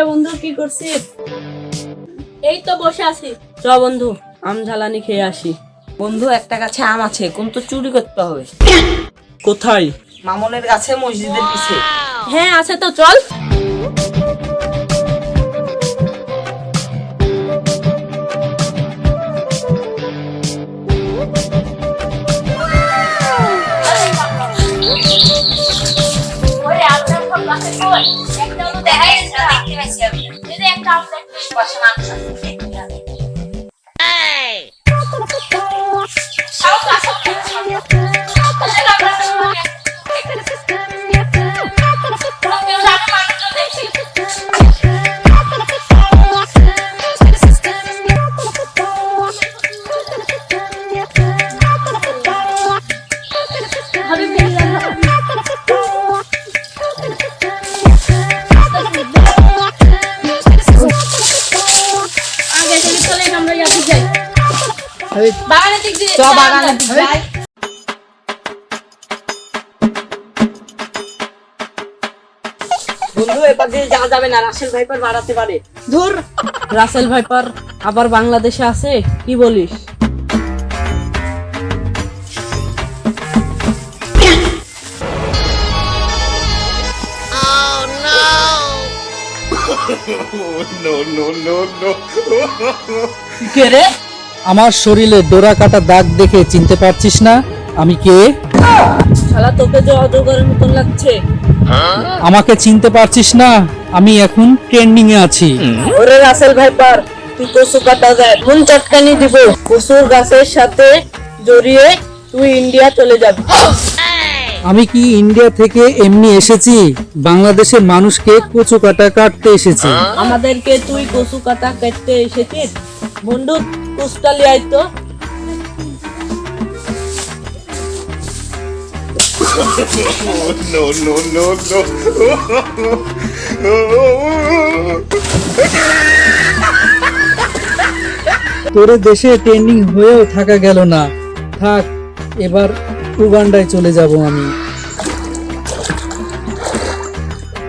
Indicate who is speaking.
Speaker 1: বন্ধু কি করছিস? এই তো বসে আছি।
Speaker 2: চ বন্ধু আম ঝালানি খেয়ে আসি।
Speaker 3: বন্ধু একটা গাছে আম আছে, কিন্তু চুরি করতে হবে।
Speaker 2: কোথায়?
Speaker 3: মামনের গাছে, মসজিদের পিছে।
Speaker 1: হ্যাঁ আছে তো, চল। বাগানের দিক দিয়ে
Speaker 3: বাগানে যাই। বন্ধু এবার দিয়ে যাওয়া যাবে না, রাসেল ভাইপার বাড়াতে পারে।
Speaker 2: ধুর, রাসেল ভাইপার আবার বাংলাদেশে আছে, কি বলিস?
Speaker 3: কে রে?
Speaker 4: আমার শরীরে ডোরা কাটা দাগ দেখে চিনতে পারছিস না আমি কে?
Speaker 2: শালা তোকে যে অজগরের মতন লাগছে।
Speaker 4: আমাকে চিনতে পারছিস না? আমি এখন ট্রেন্ডিং এ আছি।
Speaker 2: ওরে রাসেল ভাইপার, তুই কচু কাটা যায় মন চটকানি দিব। কচুর গাছের সাথে জড়িয়ে তুই ইন্ডিয়া চলে যাবি।
Speaker 4: আমি কি ইন্ডিয়া থেকে এমনি এসেছি? বাংলাদেশের মানুষকে কচু কাটা কাটতে এসেছি।
Speaker 2: আমাদেরকে তুই কচু কাটা কাটতে এসেছিস? বন্ধু কুচটা লিয়ে আয় তো।
Speaker 4: তোর দেশে ট্রেন্ডিং হয়েও থাকা গেল না। থাক, এবার উগান্ডায় চলে যাব আমি।